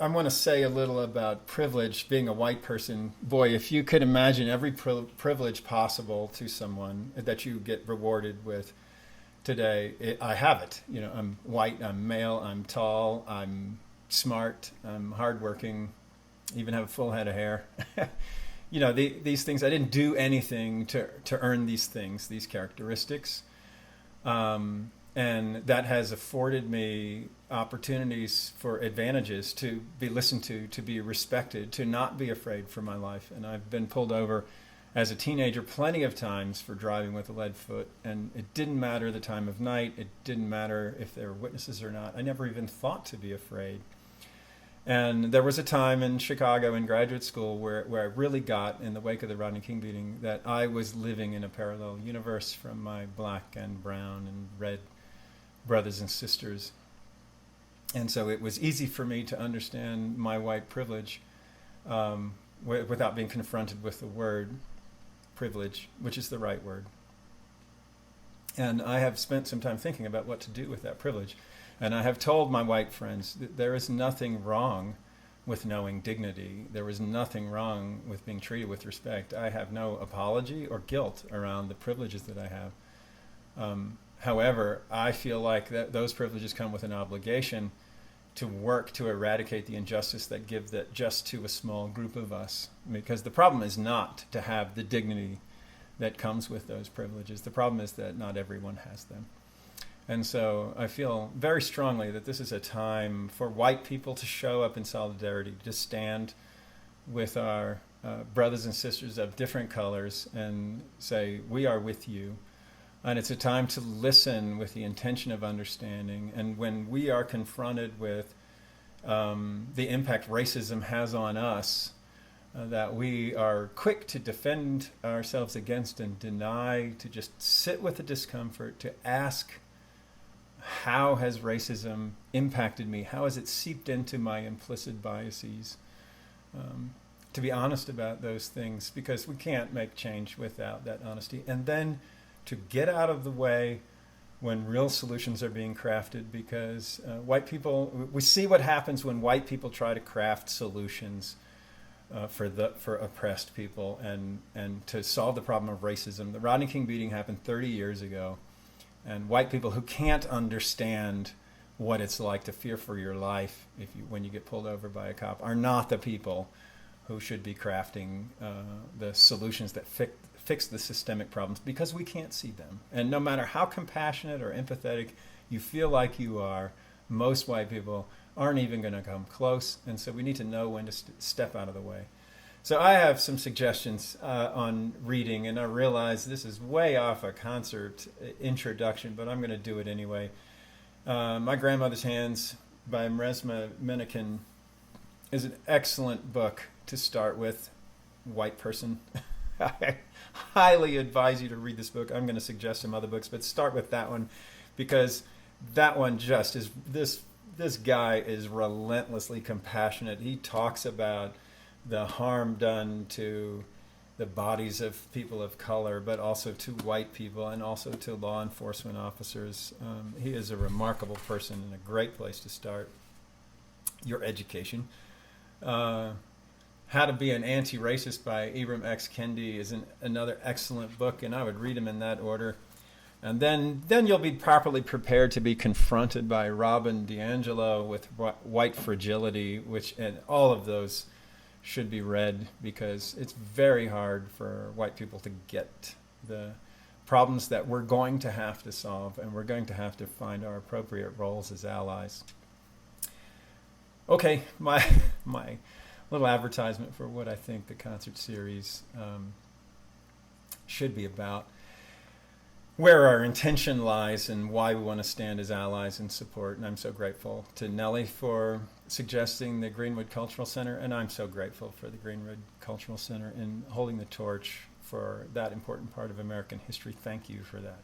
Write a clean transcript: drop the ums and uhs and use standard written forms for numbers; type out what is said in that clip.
I want to say a little about privilege, being a white person. Boy, if you could imagine every privilege possible to someone that you get rewarded with today, I have it. You know, I'm white, I'm male, I'm tall, I'm smart, I'm hardworking, even have a full head of hair. You know, these things, I didn't do anything to earn these things, these characteristics. And that has afforded me opportunities for advantages to be listened to be respected, to not be afraid for my life. And I've been pulled over as a teenager plenty of times for driving with a lead foot, and it didn't matter the time of night. It didn't matter if there were witnesses or not. I never even thought to be afraid. And there was a time in Chicago in graduate school where I really got, in the wake of the Rodney King beating, that I was living in a parallel universe from my black and brown and red brothers and sisters. And so it was easy for me to understand my white privilege without being confronted with the word privilege, which is the right word. And I have spent some time thinking about what to do with that privilege. And I have told my white friends that there is nothing wrong with knowing dignity. There is nothing wrong with being treated with respect. I have no apology or guilt around the privileges that I have. However, I feel like that those privileges come with an obligation to work to eradicate the injustice that give that just to a small group of us. Because the problem is not to have the dignity that comes with those privileges. The problem is that not everyone has them. And so I feel very strongly that this is a time for white people to show up in solidarity, to stand with our brothers and sisters of different colors and say, we are with you. And it's a time to listen with the intention of understanding. And when we are confronted with the impact racism has on us, that we are quick to defend ourselves against and deny, to just sit with the discomfort, to ask, how has racism impacted me? How has it seeped into my implicit biases? To be honest about those things, because we can't make change without that honesty. And then to get out of the way when real solutions are being crafted, because white people, we see what happens when white people try to craft solutions for oppressed people and to solve the problem of racism. The Rodney King beating happened 30 years ago. And white people who can't understand what it's like to fear for your life when you get pulled over by a cop are not the people who should be crafting the solutions that fix the systemic problems, because we can't see them. And no matter how compassionate or empathetic you feel like you are, most white people aren't even going to come close. And so we need to know when to step out of the way. So I have some suggestions on reading, and I realize this is way off a concert introduction, but I'm going to do it anyway. My Grandmother's Hands by Mresma Menokin is an excellent book to start with, white person. I highly advise you to read this book. I'm going to suggest some other books, but start with that one, because that one just is, this guy is relentlessly compassionate. He talks about the harm done to the bodies of people of color, but also to white people and also to law enforcement officers. He is a remarkable person and a great place to start your education. How to Be an Anti-Racist by Ibram X. Kendi is another excellent book, and I would read them in that order. And then you'll be properly prepared to be confronted by Robin DiAngelo with White Fragility, and all of those should be read, because it's very hard for white people to get the problems that we're going to have to solve, and we're going to have to find our appropriate roles as allies. Okay, my little advertisement for what I think the concert series should be about, where our intention lies and why we want to stand as allies and support. And I'm so grateful to Nellie for suggesting the Greenwood Cultural Center, and I'm so grateful for the Greenwood Cultural Center in holding the torch for that important part of American history. Thank you for that.